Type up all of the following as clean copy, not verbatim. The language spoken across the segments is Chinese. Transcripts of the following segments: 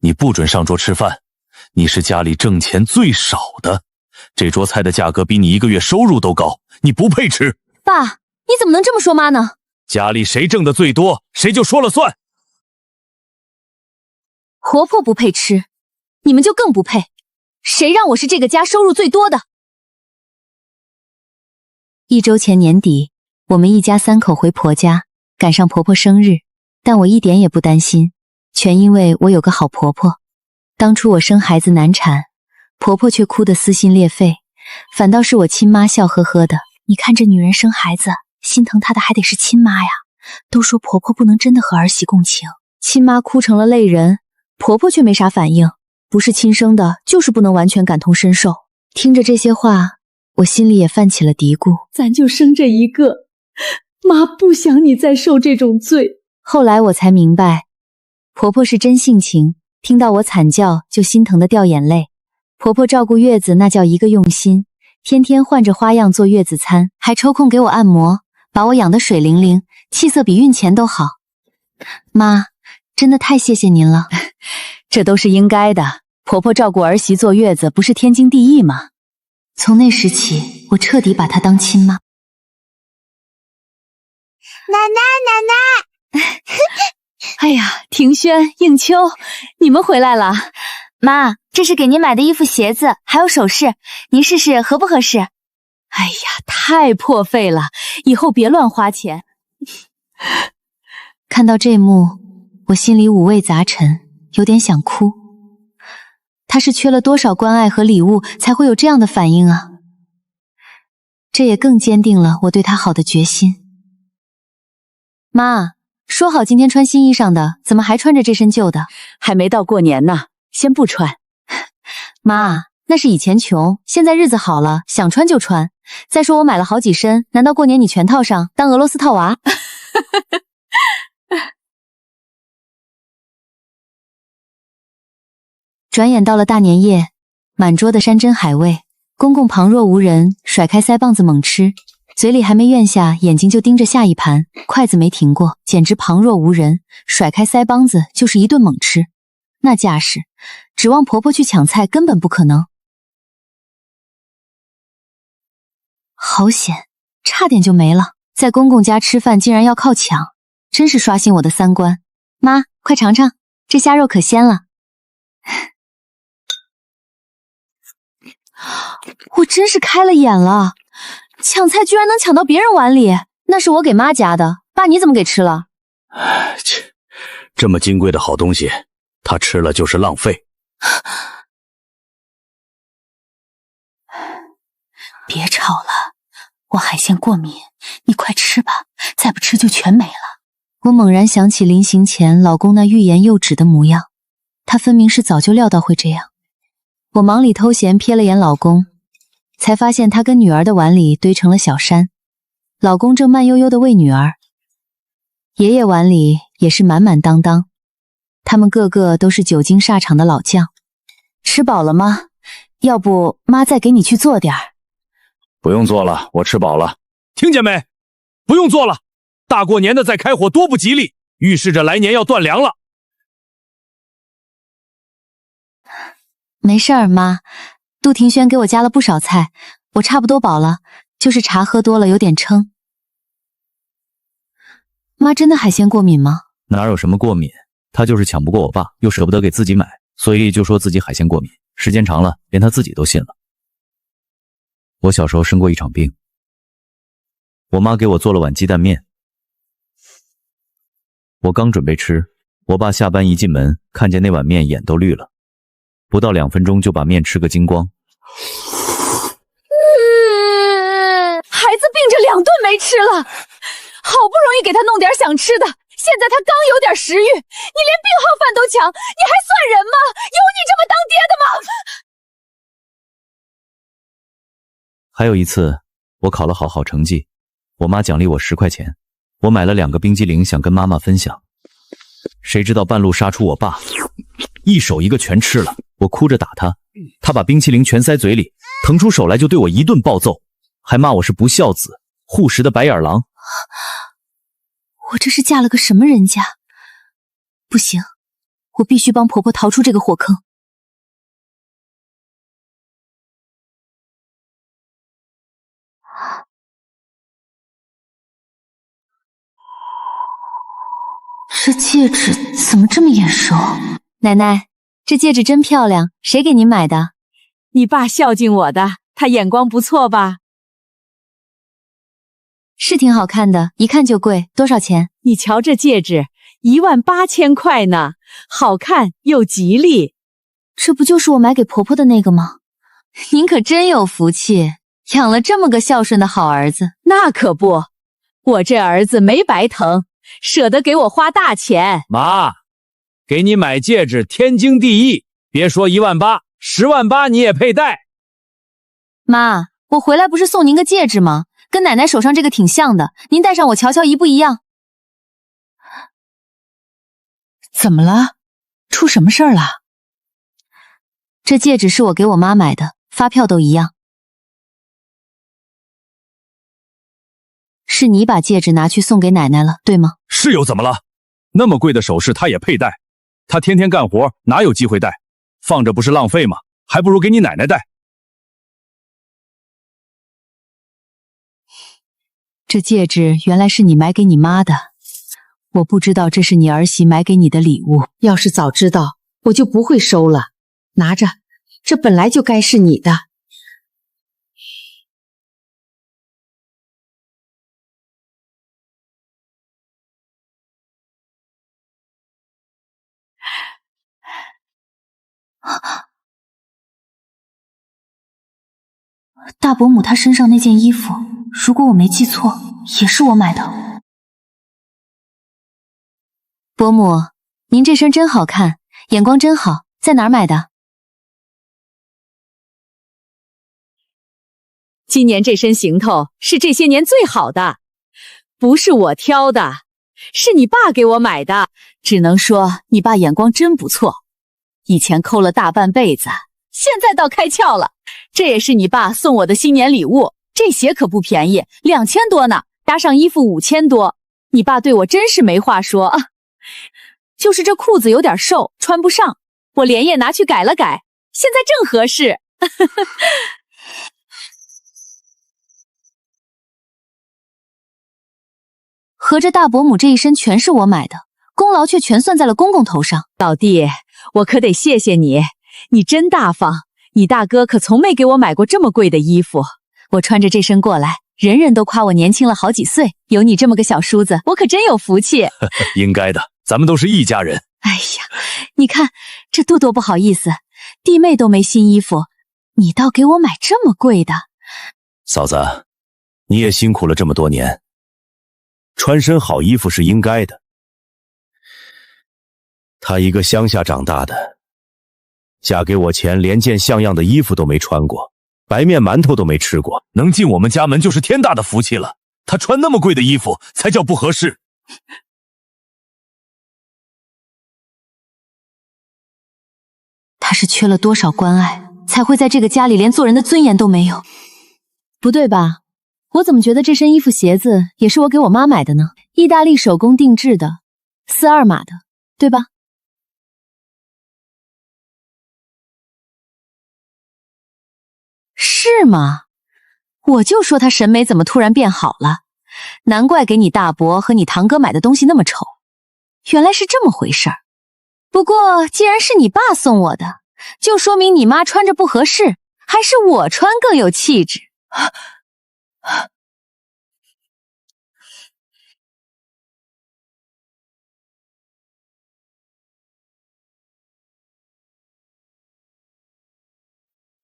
你不准上桌吃饭，你是家里挣钱最少的，这桌菜的价格比你1个月收入都高，你不配吃。爸，你怎么能这么说妈呢？家里谁挣的最多，谁就说了算。婆婆不配吃，你们就更不配。谁让我是这个家收入最多的？1周前年底，我们一家3口回婆家，赶上婆婆生日，但我一点也不担心，全因为我有个好婆婆。当初我生孩子难产，婆婆却哭得撕心裂肺，反倒是我亲妈笑呵呵的。你看这女人生孩子，心疼她的还得是亲妈呀。都说婆婆不能真的和儿媳共情，亲妈哭成了泪人，婆婆却没啥反应，不是亲生的，就是不能完全感同身受。听着这些话，我心里也泛起了嘀咕，咱就生这一个，妈不想你再受这种罪。后来我才明白，婆婆是真性情，听到我惨叫就心疼的掉眼泪。婆婆照顾月子那叫一个用心，天天换着花样做月子餐，还抽空给我按摩，把我养得水灵灵，气色比孕前都好。妈，真的太谢谢您了。这都是应该的，婆婆照顾儿媳坐月子不是天经地义吗？从那时起，我彻底把她当亲妈。奶奶，哎呀，庭轩、应秋，你们回来了。妈，这是给您买的衣服、鞋子，还有首饰，您试试合不合适？哎呀，太破费了，以后别乱花钱。看到这幕，我心里五味杂陈，有点想哭。她是缺了多少关爱和礼物，才会有这样的反应啊？这也更坚定了我对她好的决心。妈，说好今天穿新衣裳的，怎么还穿着这身旧的？还没到过年呢，先不穿。妈，那是以前穷，现在日子好了，想穿就穿。再说我买了好几身，难道过年你全套上，当俄罗斯套娃？转眼到了大年夜，满桌的山珍海味，公公旁若无人，甩开腮帮子猛吃，嘴里还没咽下，眼睛就盯着下一盘，筷子没停过，简直旁若无人，甩开腮帮子就是一顿猛吃。那架势，指望婆婆去抢菜根本不可能。好险，差点就没了。在公公家吃饭竟然要靠抢，真是刷新我的三观。妈，快尝尝，这虾肉可鲜了。我真是开了眼了，抢菜居然能抢到别人碗里，那是我给妈夹的，爸你怎么给吃了？切，这么金贵的好东西，她吃了就是浪费。别吵了，我海鲜过敏，你快吃吧，再不吃就全没了。我猛然想起临行前老公那欲言又止的模样，他分明是早就料到会这样。我忙里偷闲瞥了眼老公，才发现他跟女儿的碗里堆成了小山，老公正慢悠悠地喂女儿，爷爷碗里也是满满当当，他们个个都是久经沙场的老将。吃饱了吗？要不妈再给你去做点儿。不用做了，我吃饱了。听见没？不用做了，大过年的再开火多不吉利，预示着来年要断粮了。没事儿，妈，杜庭轩给我加了不少菜，我差不多饱了，就是茶喝多了有点撑。妈真的海鲜过敏吗？哪有什么过敏，他就是抢不过我爸，又舍不得给自己买，所以就说自己海鲜过敏，时间长了连他自己都信了。我小时候生过一场病，我妈给我做了碗鸡蛋面，我刚准备吃，我爸下班一进门看见那碗面眼都绿了，不到2分钟就把面吃个精光。孩子病着2顿没吃了，好不容易给他弄点想吃的，现在他刚有点食欲，你连病号饭都抢，你还算人吗？有你这么当爹的吗？还有一次我考了好成绩，我妈奖励我10块钱，我买了2个冰激凌想跟妈妈分享，谁知道半路杀出我爸，一手一个全吃了，我哭着打他，他把冰淇淋全塞嘴里，腾出手来就对我一顿暴揍，还骂我是不孝子，护食的白眼狼。我这是嫁了个什么人家？不行，我必须帮婆婆逃出这个火坑。这戒指怎么这么眼熟？奶奶，这戒指真漂亮，谁给您买的？你爸孝敬我的，他眼光不错吧？是挺好看的，一看就贵，多少钱？你瞧这戒指，18000块呢，好看又吉利。这不就是我买给婆婆的那个吗？您可真有福气，养了这么个孝顺的好儿子。那可不，我这儿子没白疼，舍得给我花大钱。妈，给你买戒指天经地义，别说18000，108000你也配戴。妈，我回来不是送您个戒指吗？跟奶奶手上这个挺像的，您戴上我瞧瞧一不一样？怎么了？出什么事儿了？这戒指是我给我妈买的，发票都一样。是你把戒指拿去送给奶奶了，对吗？是又怎么了？那么贵的首饰她也配戴？她天天干活，哪有机会戴？放着不是浪费吗？还不如给你奶奶戴。这戒指原来是你买给你妈的，我不知道这是你儿媳买给你的礼物。要是早知道，我就不会收了。拿着，这本来就该是你的。大伯母她身上那件衣服，如果我没记错，也是我买的。伯母，您这身真好看，眼光真好，在哪儿买的？今年这身行头是这些年最好的，不是我挑的，是你爸给我买的。只能说你爸眼光真不错，以前抠了大半辈子，现在倒开窍了。这也是你爸送我的新年礼物，这鞋可不便宜，2000多呢，搭上衣服5000多。你爸对我真是没话说啊，就是这裤子有点瘦，穿不上，我连夜拿去改了改，现在正合适。合着大伯母这一身全是我买的，功劳却全算在了公公头上。老弟，我可得谢谢你，你真大方。你大哥可从没给我买过这么贵的衣服，我穿着这身过来，人人都夸我年轻了好几岁。有你这么个小叔子，我可真有福气。应该的，咱们都是一家人。哎呀，你看这多不好意思，弟妹都没新衣服，你倒给我买这么贵的。嫂子，你也辛苦了这么多年，穿身好衣服是应该的。她一个乡下长大的，嫁给我前连件像样的衣服都没穿过，白面馒头都没吃过，能进我们家门就是天大的福气了。她穿那么贵的衣服才叫不合适。她是缺了多少关爱，才会在这个家里连做人的尊严都没有？不对吧？我怎么觉得这身衣服鞋子也是我给我妈买的呢？意大利手工定制的，42码的，对吧？是吗？我就说他审美怎么突然变好了，难怪给你大伯和你堂哥买的东西那么丑，原来是这么回事儿。不过既然是你爸送我的，就说明你妈穿着不合适，还是我穿更有气质。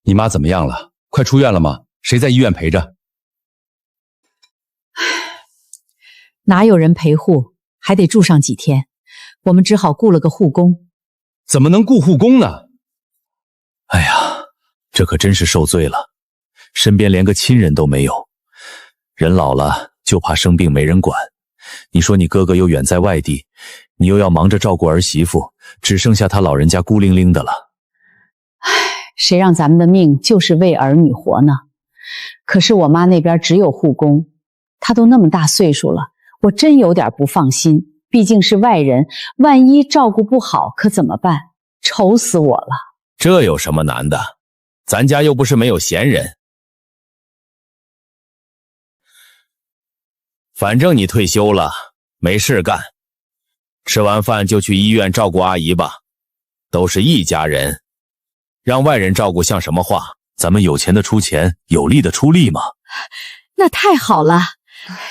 你妈怎么样了？快出院了吗？谁在医院陪着？哪有人陪护，还得住上几天，我们只好雇了个护工。怎么能雇护工呢？哎呀，这可真是受罪了，身边连个亲人都没有，人老了就怕生病没人管。你说你哥哥又远在外地，你又要忙着照顾儿媳妇，只剩下他老人家孤零零的了。谁让咱们的命就是为儿女活呢？可是我妈那边只有护工，她都那么大岁数了，我真有点不放心。毕竟是外人，万一照顾不好可怎么办？愁死我了。这有什么难的？咱家又不是没有闲人。反正你退休了，没事干，吃完饭就去医院照顾阿姨吧。都是一家人，让外人照顾像什么话？咱们有钱的出钱，有力的出力嘛。那太好了，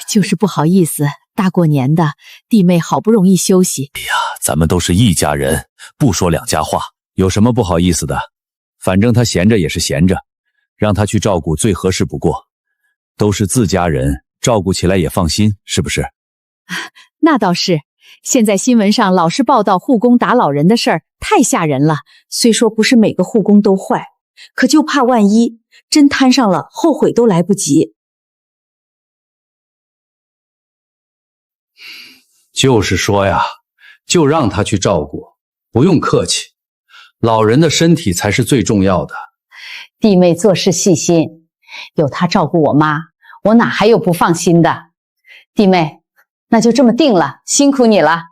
就是不好意思，大过年的，弟妹好不容易休息。哎呀，咱们都是一家人，不说两家话，有什么不好意思的？反正他闲着也是闲着，让他去照顾最合适不过。都是自家人，照顾起来也放心，是不是？那倒是，现在新闻上老是报道护工打老人的事儿，太吓人了。虽说不是每个护工都坏，可就怕万一真摊上了，后悔都来不及。就是说呀，就让他去照顾，不用客气。老人的身体才是最重要的。弟妹做事细心，有她照顾我妈，我哪还有不放心的？弟妹，那就这么定了，辛苦你了。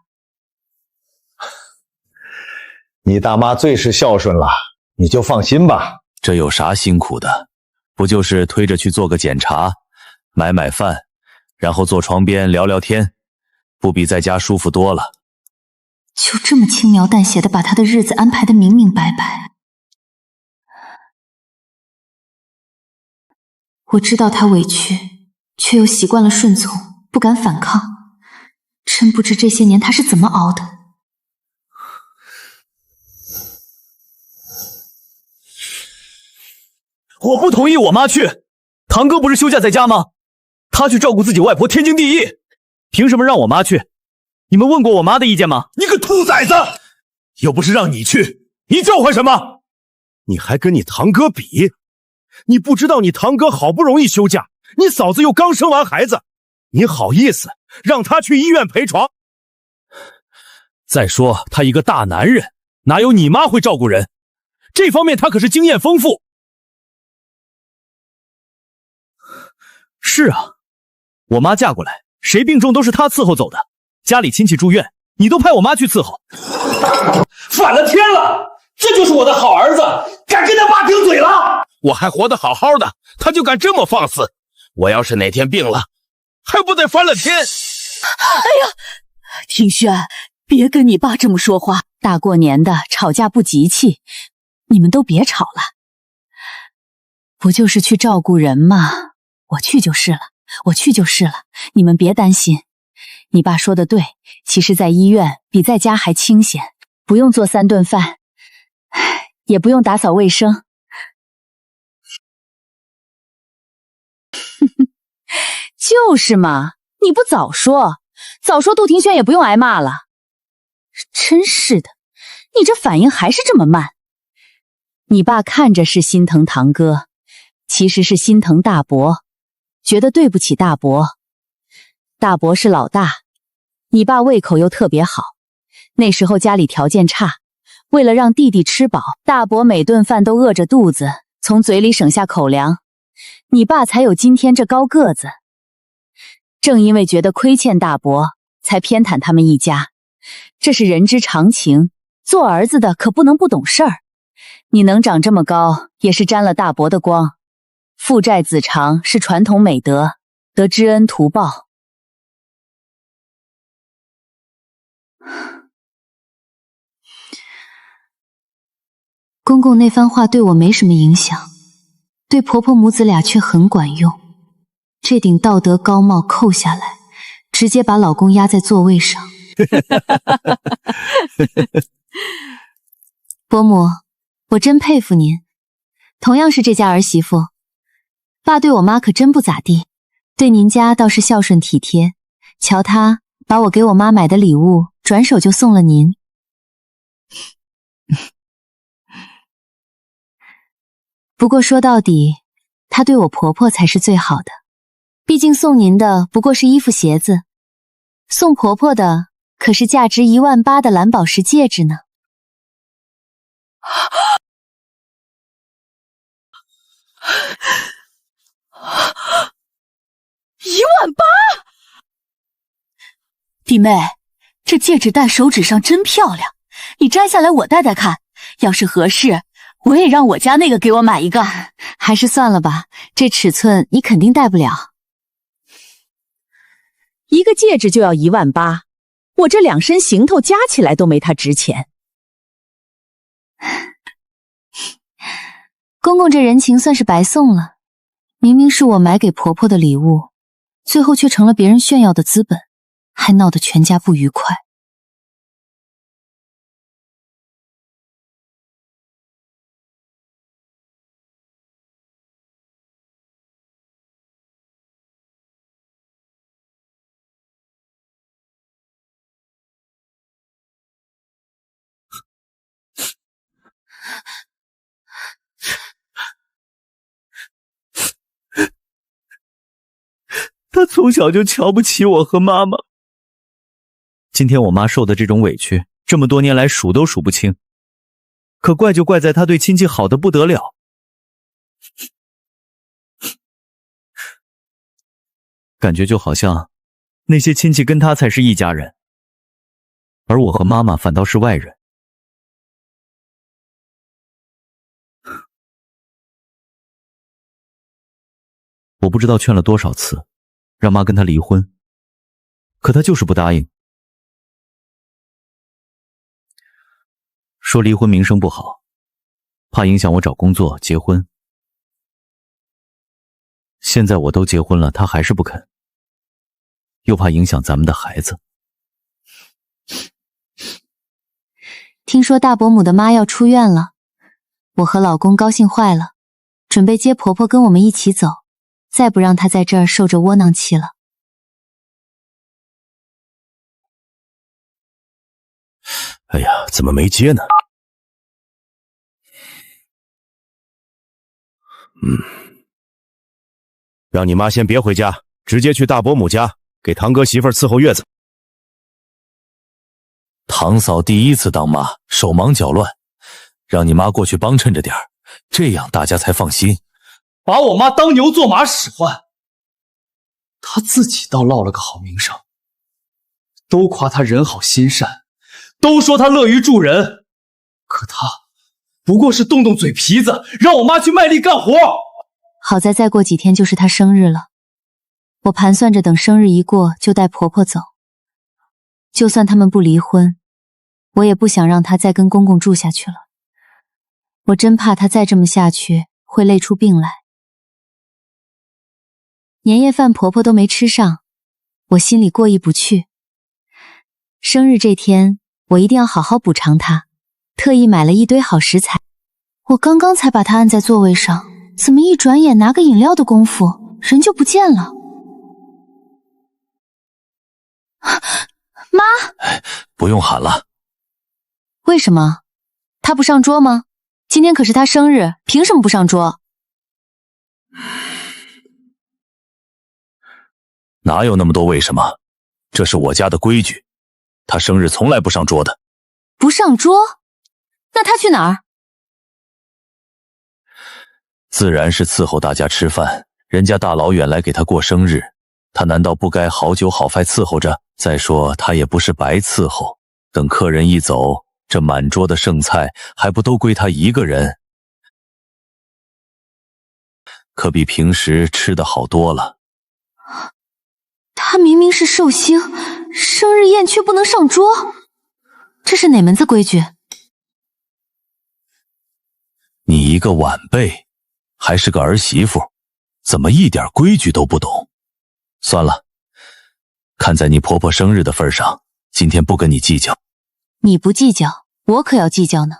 你大妈最是孝顺了，你就放心吧。这有啥辛苦的？不就是推着去做个检查，买饭，然后坐床边聊聊天，不比在家舒服多了。就这么轻描淡写的把他的日子安排得明明白白。我知道他委屈，却又习惯了顺从，不敢反抗。真不知这些年他是怎么熬的。我不同意我妈去，堂哥不是休假在家吗？他去照顾自己外婆天经地义，凭什么让我妈去？你们问过我妈的意见吗？你个兔崽子！又不是让你去，你叫唤什么？你还跟你堂哥比？你不知道你堂哥好不容易休假，你嫂子又刚生完孩子，你好意思让他去医院陪床？再说他一个大男人，哪有你妈会照顾人？这方面他可是经验丰富。是啊，我妈嫁过来，谁病重都是她伺候走的。家里亲戚住院，你都派我妈去伺候，反了天了！这就是我的好儿子，敢跟他爸顶嘴了！我还活得好好的，他就敢这么放肆！我要是哪天病了，还不得翻了天！哎呀，庭轩，别跟你爸这么说话，大过年的吵架不急气，你们都别吵了。不就是去照顾人吗？我去就是了，我去就是了，你们别担心。你爸说的对，其实在医院比在家还清闲，不用做3顿饭，也不用打扫卫生。就是嘛，你不早说，早说杜庭轩也不用挨骂了。真是的，你这反应还是这么慢。你爸看着是心疼堂哥，其实是心疼大伯，觉得对不起大伯。大伯是老大，你爸胃口又特别好，那时候家里条件差，为了让弟弟吃饱，大伯每顿饭都饿着肚子，从嘴里省下口粮，你爸才有今天这高个子。正因为觉得亏欠大伯，才偏袒他们一家，这是人之常情，做儿子的可不能不懂事儿。你能长这么高，也是沾了大伯的光，父债子偿是传统美德，得知恩图报。公公那番话对我没什么影响，对婆婆母子俩却很管用。这顶道德高帽扣下来，直接把老公压在座位上。伯母，我真佩服您。同样是这家儿媳妇，爸对我妈可真不咋地，对您家倒是孝顺体贴。瞧他把我给我妈买的礼物转手就送了您。不过说到底，她对我婆婆才是最好的。毕竟送您的不过是衣服鞋子，送婆婆的可是价值18000的蓝宝石戒指呢。18000！弟妹，这戒指戴手指上真漂亮，你摘下来我戴戴看，要是合适，我也让我家那个给我买一个。还是算了吧，这尺寸你肯定戴不了。一个戒指就要18000，我这2身行头加起来都没它值钱。公公这人情算是白送了，明明是我买给婆婆的礼物，最后却成了别人炫耀的资本，还闹得全家不愉快。他从小就瞧不起我和妈妈。今天我妈受的这种委屈，这么多年来数都数不清。可怪就怪在她对亲戚好的不得了。感觉就好像那些亲戚跟她才是一家人，而我和妈妈反倒是外人。我不知道劝了多少次，让妈跟他离婚，可他就是不答应，说离婚名声不好，怕影响我找工作结婚。现在我都结婚了，他还是不肯，又怕影响咱们的孩子。听说大伯母的妈要出院了，我和老公高兴坏了，准备接婆婆跟我们一起走，再不让她在这儿受着窝囊气了。哎呀，怎么没接呢？让你妈先别回家，直接去大伯母家给堂哥媳妇儿伺候月子。堂嫂第一次当妈，手忙脚乱，让你妈过去帮衬着点儿，这样大家才放心。把我妈当牛做马使唤，她自己倒落了个好名声，都夸她人好心善，都说她乐于助人，可她不过是动动嘴皮子，让我妈去卖力干活。好在再过几天就是她生日了，我盘算着等生日一过就带婆婆走，就算他们不离婚，我也不想让她再跟公公住下去了。我真怕她再这么下去会累出病来。年夜饭婆婆都没吃上，我心里过意不去。生日这天，我一定要好好补偿她，特意买了一堆好食材。我刚刚才把她按在座位上，怎么一转眼拿个饮料的功夫，人就不见了？妈，不用喊了。为什么？她不上桌吗？今天可是她生日，凭什么不上桌？哪有那么多为什么？这是我家的规矩，她生日从来不上桌的。不上桌？那她去哪儿？自然是伺候大家吃饭，人家大老远来给她过生日，她难道不该好酒好菜伺候着？再说她也不是白伺候，等客人一走，这满桌的剩菜还不都归她一个人？可比平时吃的好多了。她明明是寿星，生日宴却不能上桌，这是哪门子规矩？你一个晚辈，还是个儿媳妇，怎么一点规矩都不懂？算了，看在你婆婆生日的份上，今天不跟你计较。你不计较，我可要计较呢。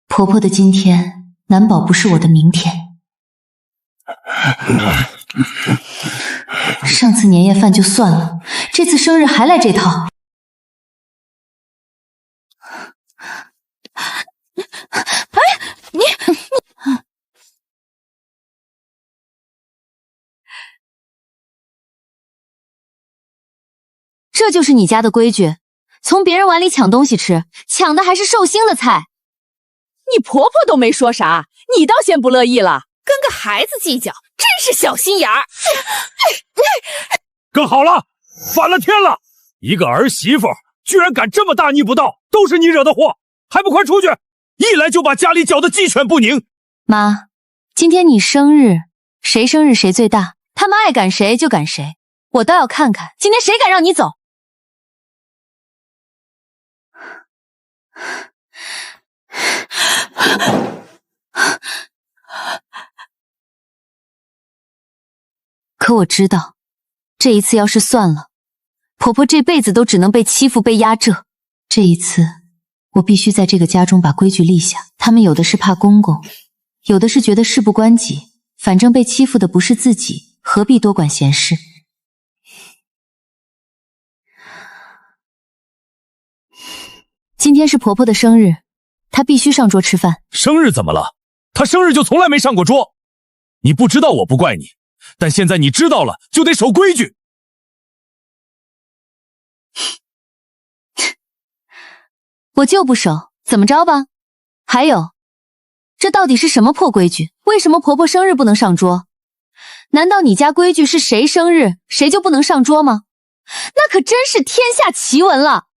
婆婆的今天，难保不是我的明天。上次年夜饭就算了，这次生日还来这套。哎，你这就是你家的规矩，从别人碗里抢东西吃，抢的还是寿星的菜。你婆婆都没说啥，你倒先不乐意了。跟个孩子计较，真是小心眼儿。更好了，反了天了！一个儿媳妇居然敢这么大逆不道，都是你惹的祸，还不快出去！一来就把家里搅得鸡犬不宁。妈，今天你生日，谁生日谁最大，他们爱赶谁就赶谁，我倒要看看今天谁敢让你走。可我知道，这一次要是算了，婆婆这辈子都只能被欺负被压榨。这一次我必须在这个家中把规矩立下。他们有的是怕公公，有的是觉得事不关己，反正被欺负的不是自己，何必多管闲事。今天是婆婆的生日，她必须上桌吃饭。生日怎么了？她生日就从来没上过桌。你不知道我不怪你，但现在你知道了，就得守规矩。我就不守，怎么着吧？还有，这到底是什么破规矩？为什么婆婆生日不能上桌？难道你家规矩是谁生日谁就不能上桌吗？那可真是天下奇闻了。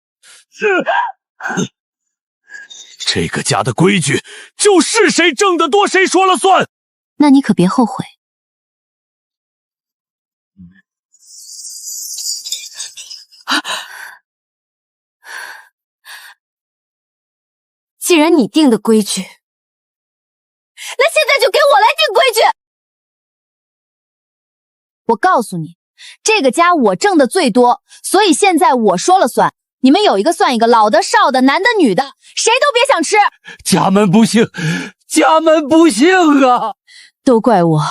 这个家的规矩就是谁挣得多谁说了算。那你可别后悔。既然你定的规矩，那现在就给我来定规矩。我告诉你，这个家我挣的最多，所以现在我说了算。你们有一个算一个，老的少的男的女的，谁都别想吃。家门不幸，家门不幸啊！都怪我，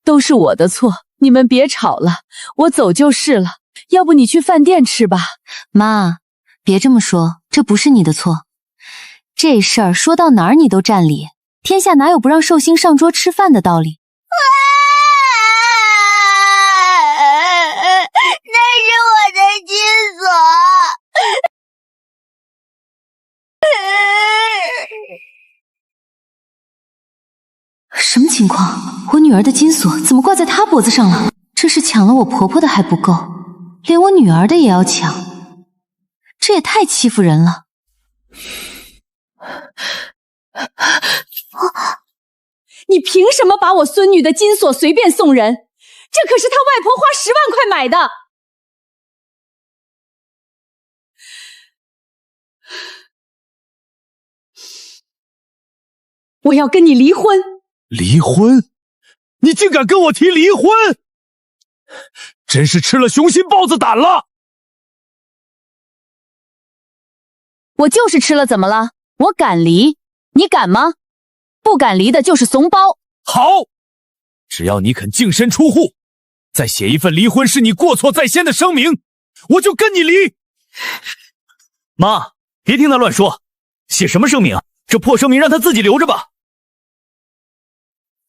都是我的错，你们别吵了，我走就是了。要不你去饭店吃吧。妈，别这么说，这不是你的错。这事儿说到哪儿你都占理，天下哪有不让寿星上桌吃饭的道理？那是我的金锁。什么情况？我女儿的金锁怎么挂在她脖子上了？这是抢了我婆婆的还不够，连我女儿的也要抢，这也太欺负人了。你凭什么把我孙女的金锁随便送人？这可是她外婆花10万块买的。我要跟你离婚。离婚？你竟敢跟我提离婚？真是吃了雄心豹子胆了！我就是吃了，怎么了？我敢离，你敢吗？不敢离的就是怂包。好，只要你肯净身出户，再写一份离婚是你过错在先的声明，我就跟你离。妈，别听他乱说，写什么声明？这破声明让他自己留着吧。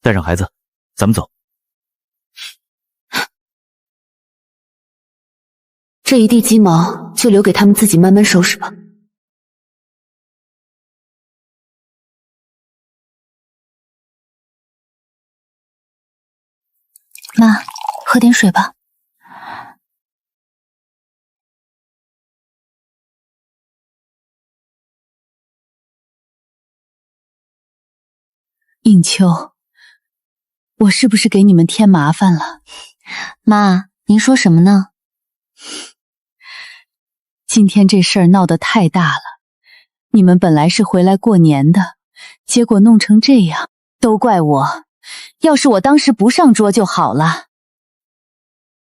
带上孩子，咱们走。这一地鸡毛就留给他们自己慢慢收拾吧。妈，喝点水吧。应秋，我是不是给你们添麻烦了？妈，您说什么呢？今天这事儿闹得太大了，你们本来是回来过年的，结果弄成这样，都怪我。要是我当时不上桌就好了。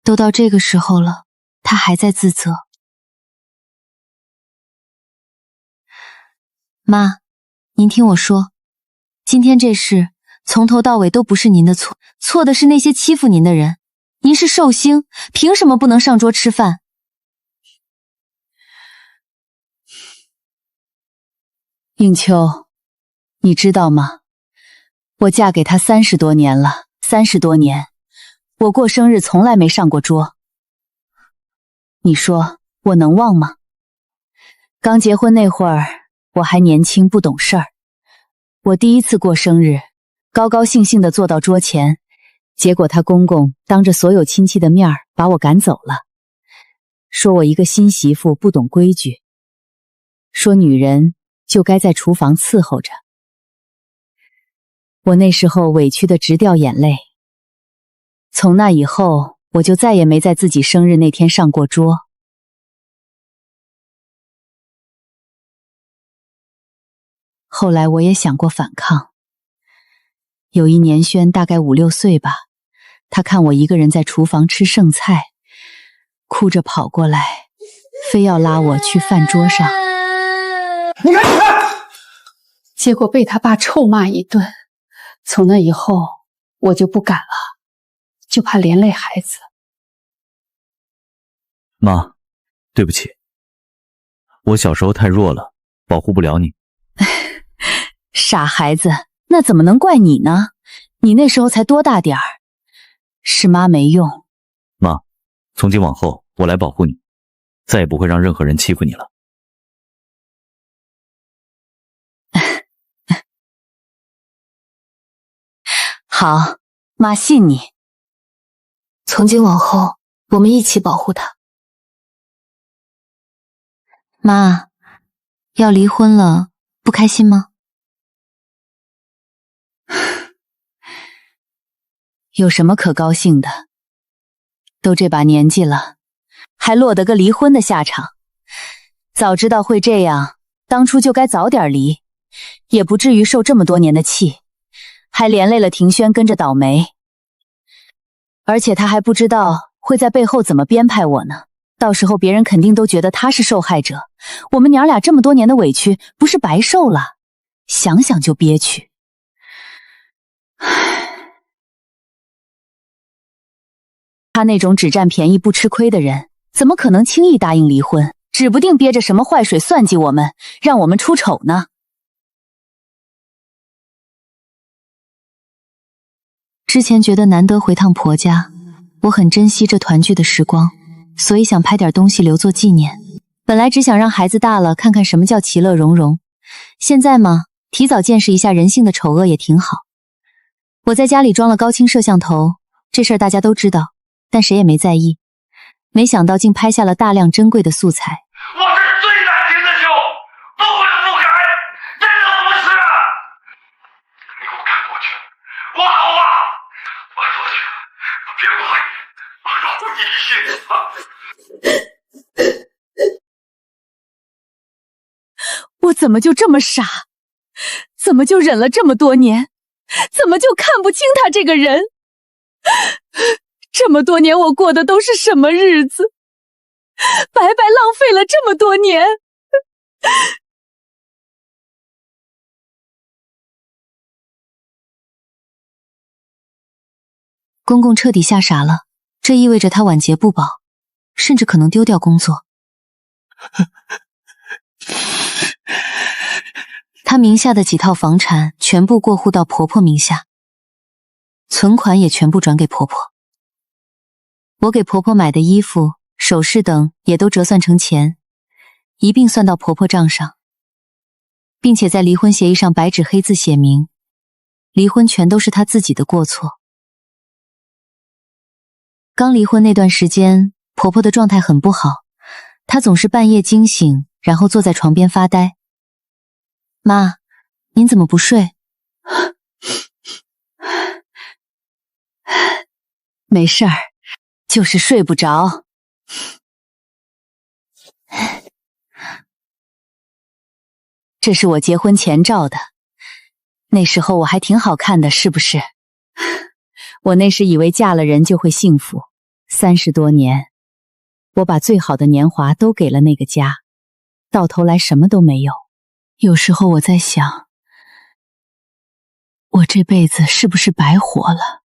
都到这个时候了，他还在自责。妈，您听我说，今天这事从头到尾都不是您的错，错的是那些欺负您的人。您是寿星，凭什么不能上桌吃饭？应秋，你知道吗？我嫁给他30多年了，30多年，我过生日从来没上过桌。你说我能忘吗？刚结婚那会儿，我还年轻不懂事儿。我第一次过生日，高高兴兴地坐到桌前，结果他公公当着所有亲戚的面儿把我赶走了。说我一个新媳妇不懂规矩，说女人就该在厨房伺候着。我那时候委屈得直掉眼泪。从那以后，我就再也没在自己生日那天上过桌。后来我也想过反抗。有一年轩大概5、6岁吧，他看我一个人在厨房吃剩菜，哭着跑过来，非要拉我去饭桌上。你看！结果被他爸臭骂一顿。从那以后，我就不敢了，就怕连累孩子。妈，对不起，我小时候太弱了，保护不了你。傻孩子，那怎么能怪你呢？你那时候才多大点儿，是妈没用。妈，从今往后我来保护你，再也不会让任何人欺负你了。好，妈信你。从今往后，我们一起保护他。妈，要离婚了，不开心吗？有什么可高兴的？都这把年纪了，还落得个离婚的下场。早知道会这样，当初就该早点离，也不至于受这么多年的气，还连累了庭轩跟着倒霉。而且他还不知道会在背后怎么编排我呢，到时候别人肯定都觉得他是受害者，我们娘俩这么多年的委屈不是白受了？想想就憋屈。他那种只占便宜不吃亏的人，怎么可能轻易答应离婚？指不定憋着什么坏水算计我们，让我们出丑呢。之前觉得难得回趟婆家，我很珍惜这团聚的时光，所以想拍点东西留作纪念。本来只想让孩子大了看看什么叫其乐融融，现在嘛，提早见识一下人性的丑恶也挺好。我在家里装了高清摄像头，这事儿大家都知道，但谁也没在意。没想到竟拍下了大量珍贵的素材。我是最难听的球，不悔不改，真的不是。你给我看过去，我好吧，我说去，别怀疑，我让你信。我怎么就这么傻？怎么就忍了这么多年？怎么就看不清他这个人？这么多年我过的都是什么日子？白白浪费了这么多年。公公彻底吓傻了，这意味着他晚节不保，甚至可能丢掉工作。他名下的几套房产全部过户到婆婆名下，存款也全部转给婆婆。我给婆婆买的衣服、首饰等也都折算成钱，一并算到婆婆账上，并且在离婚协议上白纸黑字写明，离婚全都是她自己的过错。刚离婚那段时间，婆婆的状态很不好，她总是半夜惊醒，然后坐在床边发呆。妈，您怎么不睡？没事儿，就是睡不着。这是我结婚前照的，那时候我还挺好看的，是不是？我那时以为嫁了人就会幸福，30多年，我把最好的年华都给了那个家，到头来什么都没有。有时候我在想，我这辈子是不是白活了？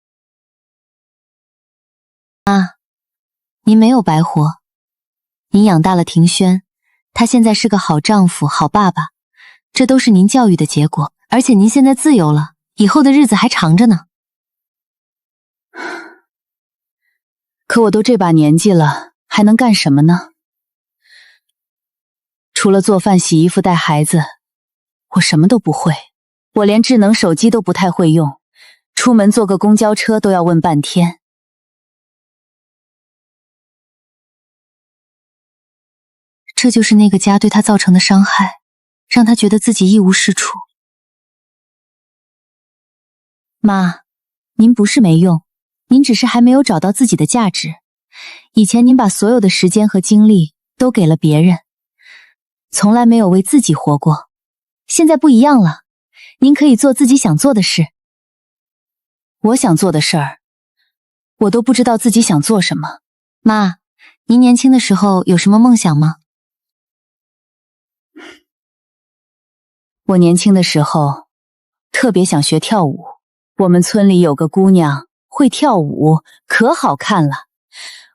妈，您没有白活，您养大了庭轩，他现在是个好丈夫、好爸爸，这都是您教育的结果，而且您现在自由了，以后的日子还长着呢。可我都这把年纪了，还能干什么呢？除了做饭、洗衣服、带孩子，我什么都不会。我连智能手机都不太会用，出门坐个公交车都要问半天。这就是那个家对他造成的伤害，让他觉得自己一无是处。妈，您不是没用，您只是还没有找到自己的价值。以前您把所有的时间和精力都给了别人，从来没有为自己活过。现在不一样了，您可以做自己想做的事。我想做的事儿，我都不知道自己想做什么。妈，您年轻的时候有什么梦想吗？我年轻的时候特别想学跳舞，我们村里有个姑娘会跳舞，可好看了。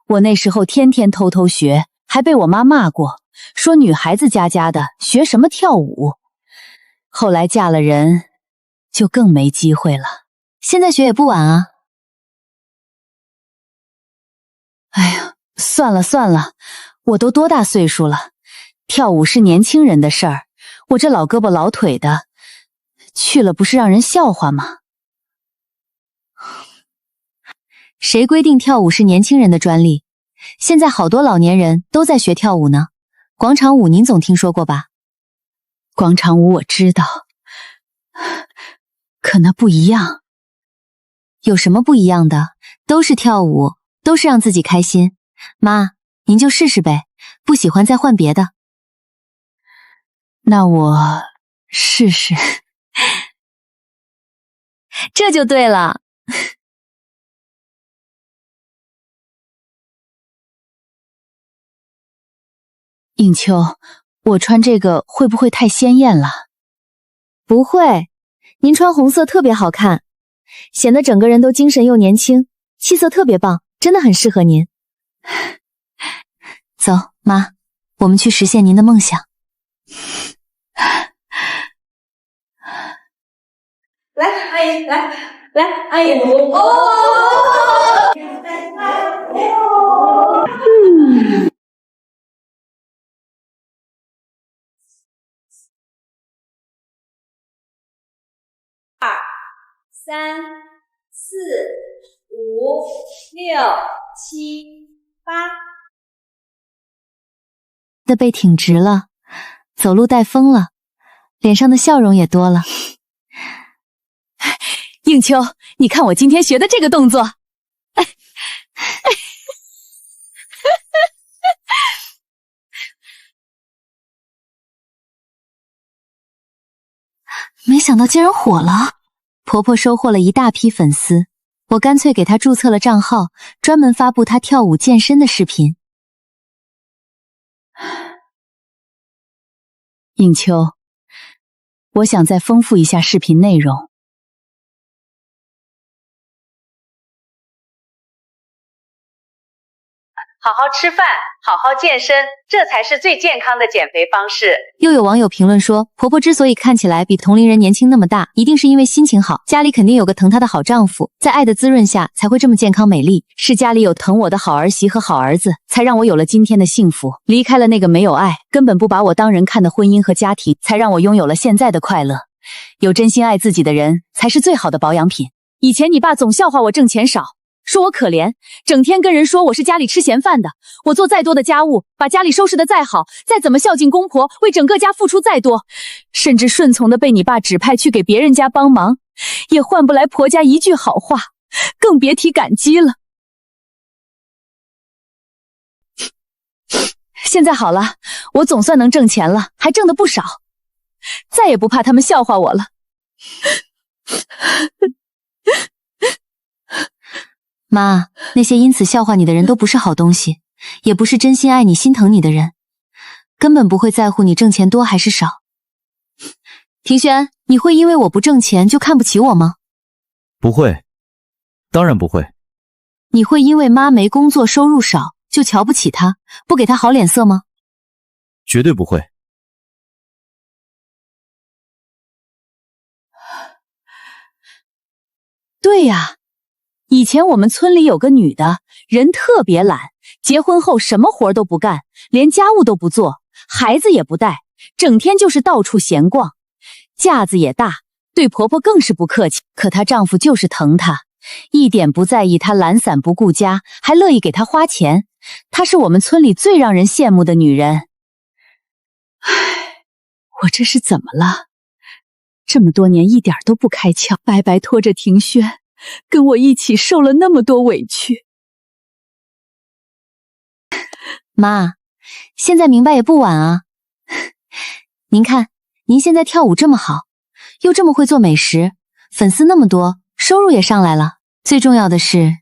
我那时候天天偷偷学，还被我妈骂过，说女孩子家家的学什么跳舞。后来嫁了人，就更没机会了。现在学也不晚啊。哎呀，算了算了，我都多大岁数了，跳舞是年轻人的事儿，我这老胳膊老腿的，去了不是让人笑话吗？谁规定跳舞是年轻人的专利？现在好多老年人都在学跳舞呢。广场舞您总听说过吧？广场舞我知道，可那不一样。有什么不一样的？都是跳舞，都是让自己开心。妈，您就试试呗，不喜欢再换别的。那我试试。这就对了。应秋，我穿这个会不会太鲜艳了？不会，您穿红色特别好看，显得整个人都精神又年轻，气色特别棒，真的很适合您。走，妈，我们去实现您的梦想。来，阿姨，来，阿姨，2、3、4、5、6、7、8。的背挺直了，走路带风了，脸上的笑容也多了。应秋，你看我今天学的这个动作。没想到竟然火了，婆婆收获了一大批粉丝，我干脆给她注册了账号，专门发布她跳舞健身的视频。应秋，我想再丰富一下视频内容。好好吃饭，好好健身，这才是最健康的减肥方式。又有网友评论说，婆婆之所以看起来比同龄人年轻那么大，一定是因为心情好，家里肯定有个疼她的好丈夫，在爱的滋润下才会这么健康美丽。是家里有疼我的好儿媳和好儿子，才让我有了今天的幸福。离开了那个没有爱，根本不把我当人看的婚姻和家庭，才让我拥有了现在的快乐。有真心爱自己的人，才是最好的保养品。以前你爸总笑话我挣钱少，说我可怜，整天跟人说我是家里吃闲饭的，我做再多的家务，把家里收拾得再好，再怎么孝敬公婆，为整个家付出再多，甚至顺从的被你爸指派去给别人家帮忙，也换不来婆家一句好话，更别提感激了。现在好了，我总算能挣钱了，还挣得不少，再也不怕他们笑话我了。妈，那些因此笑话你的人都不是好东西，也不是真心爱你心疼你的人，根本不会在乎你挣钱多还是少。庭轩，你会因为我不挣钱就看不起我吗？不会，当然不会。你会因为妈没工作收入少就瞧不起她，不给她好脸色吗？绝对不会。对呀，以前我们村里有个女的，人特别懒，结婚后什么活都不干，连家务都不做，孩子也不带，整天就是到处闲逛，架子也大，对婆婆更是不客气。可她丈夫就是疼她，一点不在意她懒散不顾家，还乐意给她花钱。她是我们村里最让人羡慕的女人。我这是怎么了？这么多年一点都不开窍，白白拖着庭轩跟我一起受了那么多委屈。妈，现在明白也不晚啊。您看，您现在跳舞这么好，又这么会做美食，粉丝那么多，收入也上来了。最重要的是，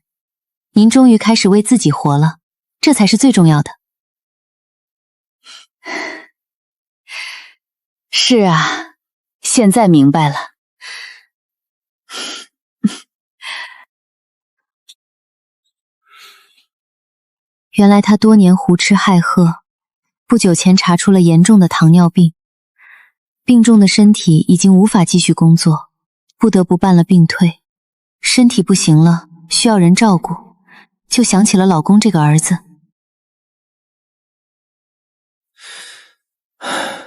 您终于开始为自己活了，这才是最重要的。是啊，现在明白了。原来他多年胡吃海喝，不久前查出了严重的糖尿病，病重的身体已经无法继续工作，不得不办了病退。身体不行了，需要人照顾，就想起了老公这个儿子。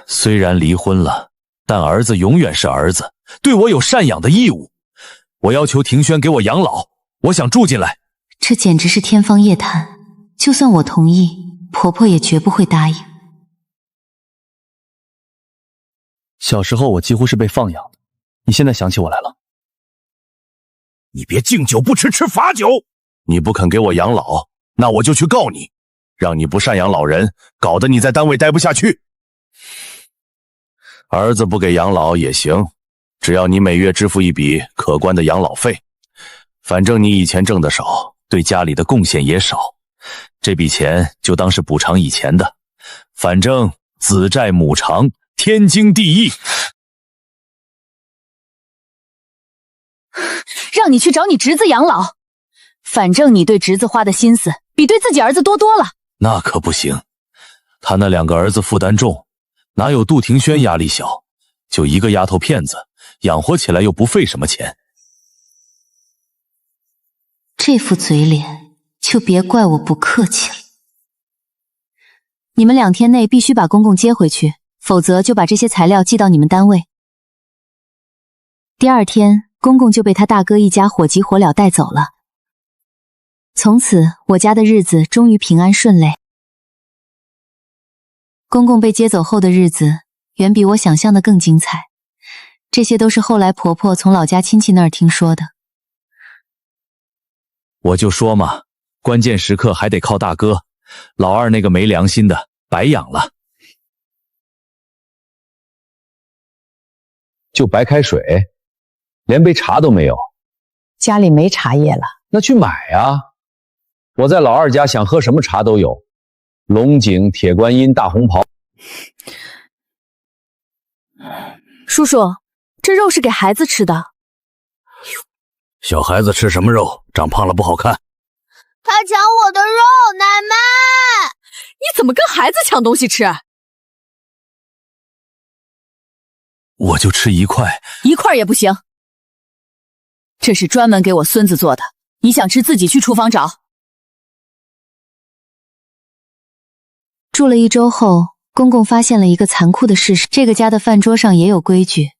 虽然离婚了，但儿子永远是儿子，对我有赡养的义务。我要求庭轩给我养老，我想住进来。这简直是天方夜谭，就算我同意，婆婆也绝不会答应。小时候我几乎是被放养的，你现在想起我来了？你别敬酒不吃吃罚酒！你不肯给我养老，那我就去告你，让你不赡养老人，搞得你在单位待不下去。儿子不给养老也行，只要你每月支付一笔可观的养老费。反正你以前挣得少，对家里的贡献也少，这笔钱就当是补偿以前的。反正子债母偿，天经地义。让你去找你侄子养老，反正你对侄子花的心思比对自己儿子多多了。那可不行，他那2个儿子负担重，哪有杜庭轩压力小？就一个丫头片子，养活起来又不费什么钱。这副嘴脸，就别怪我不客气了。你们2天内必须把公公接回去，否则就把这些材料寄到你们单位。第2天，公公就被他大哥一家火急火燎带走了。从此，我家的日子终于平安顺遂。公公被接走后的日子，远比我想象的更精彩。这些都是后来婆婆从老家亲戚那儿听说的。我就说嘛，关键时刻还得靠大哥，老二那个没良心的，白养了。就白开水，连杯茶都没有。家里没茶叶了，那去买啊！我在老二家想喝什么茶都有，龙井、铁观音、大红袍。叔叔，这肉是给孩子吃的。小孩子吃什么肉？长胖了不好看。他抢我的肉，奶奶！你怎么跟孩子抢东西吃？我就吃1块。1块也不行，这是专门给我孙子做的。你想吃自己去厨房找。住了1周后，公公发现了一个残酷的事实：这个家的饭桌上也有规矩，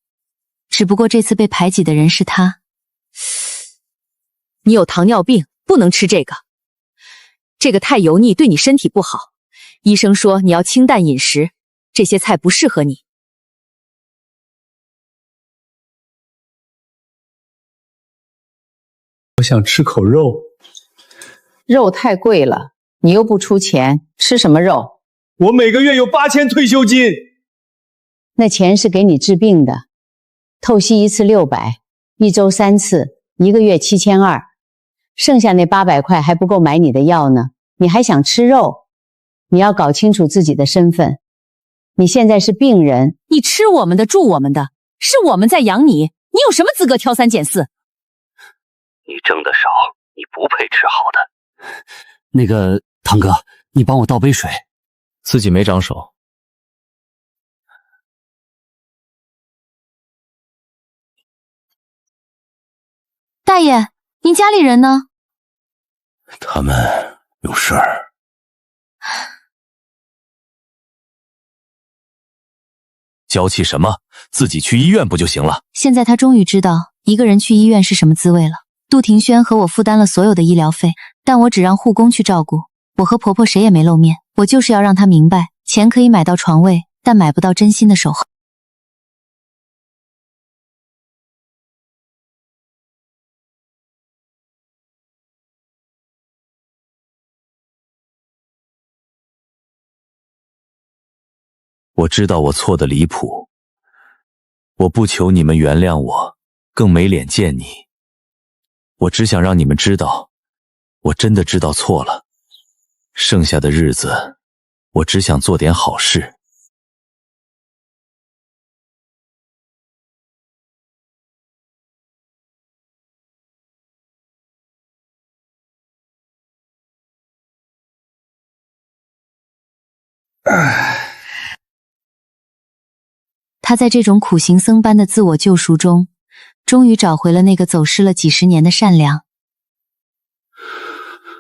只不过这次被排挤的人是他。你有糖尿病，不能吃这个，这个太油腻，对你身体不好。医生说你要清淡饮食，这些菜不适合你。我想吃口肉。肉太贵了，你又不出钱，吃什么肉？我每个月有8000退休金，那钱是给你治病的，透析1次600，一周3次，一个月7200，剩下那800块还不够买你的药呢。你还想吃肉？你要搞清楚自己的身份。你现在是病人，你吃我们的，住我们的，是我们在养你，你有什么资格挑3拣4？你挣得少，你不配吃好的。那个堂哥，你帮我倒杯水。自己没长手。大爷，您家里人呢？他们有事儿。娇气什么？自己去医院不就行了？现在他终于知道一个人去医院是什么滋味了。杜庭轩和我负担了所有的医疗费，但我只让护工去照顾，我和婆婆谁也没露面。我就是要让他明白，钱可以买到床位，但买不到真心的守候。我知道我错得离谱，我不求你们原谅我，更没脸见你。我只想让你们知道，我真的知道错了。剩下的日子，我只想做点好事。他在这种苦行僧般的自我救赎中，终于找回了那个走失了几十年的善良。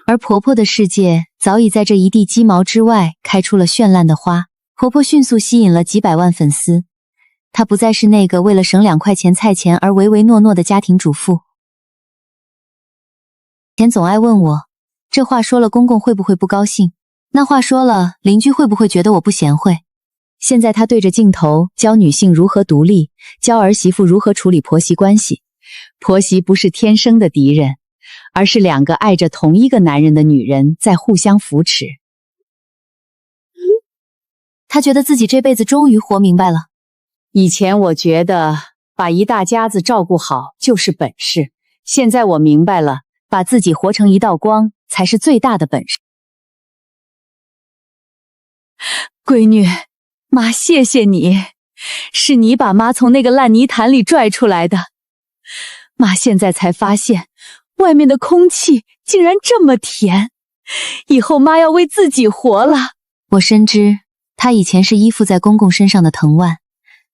而婆婆的世界早已在这一地鸡毛之外开出了绚烂的花，婆婆迅速吸引了几百万粉丝。她不再是那个为了省2块钱菜钱而唯唯诺诺的家庭主妇。以前总爱问我，这话说了公公会不会不高兴？那话说了邻居会不会觉得我不贤惠？现在她对着镜头教女性如何独立，教儿媳妇如何处理婆媳关系。婆媳不是天生的敌人，而是2个爱着同一个男人的女人在互相扶持。她觉得自己这辈子终于活明白了。以前我觉得把一大家子照顾好就是本事，现在我明白了，把自己活成一道光才是最大的本事。闺女，妈谢谢你，是你把妈从那个烂泥潭里拽出来的。妈现在才发现，外面的空气竟然这么甜，以后妈要为自己活了。我深知，她以前是依附在公公身上的藤蔓，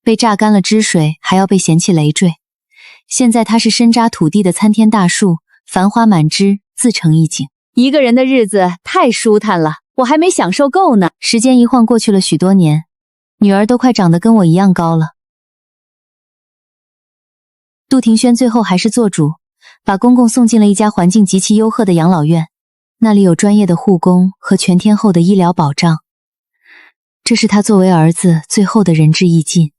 被榨干了汁水，还要被嫌弃累赘。现在她是深扎土地的参天大树，繁花满枝，自成一景。一个人的日子太舒坦了，我还没享受够呢。时间一晃过去了许多年，女儿都快长得跟我一样高了。杜庭轩最后还是做主，把公公送进了一家环境极其优渥的养老院，那里有专业的护工和全天候的医疗保障。这是他作为儿子最后的仁至义尽，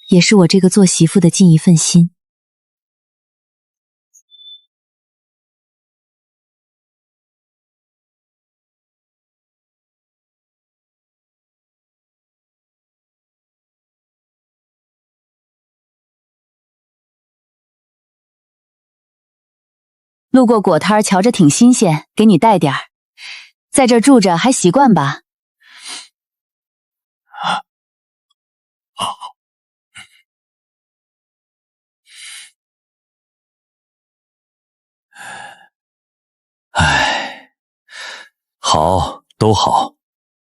也是我这个做媳妇的尽一份心。路过果摊瞧着挺新鲜，给你带点儿。在这儿住着还习惯吧？好，都好，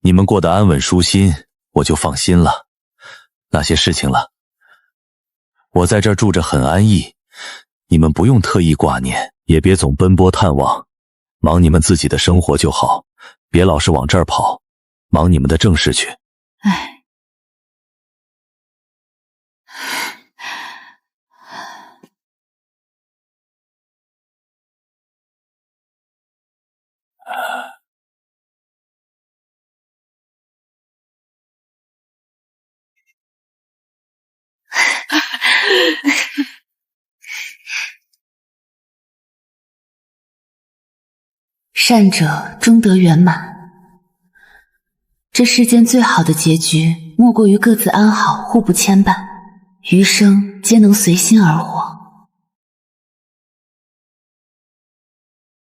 你们过得安稳舒心，我就放心了。那些事情了，我在这儿住着很安逸，你们不用特意挂念，也别总奔波探望，忙你们自己的生活就好，别老是往这儿跑，忙你们的正事去。唉，善者终得圆满。这世间最好的结局，莫过于各自安好，互不牵绊，余生皆能随心而活。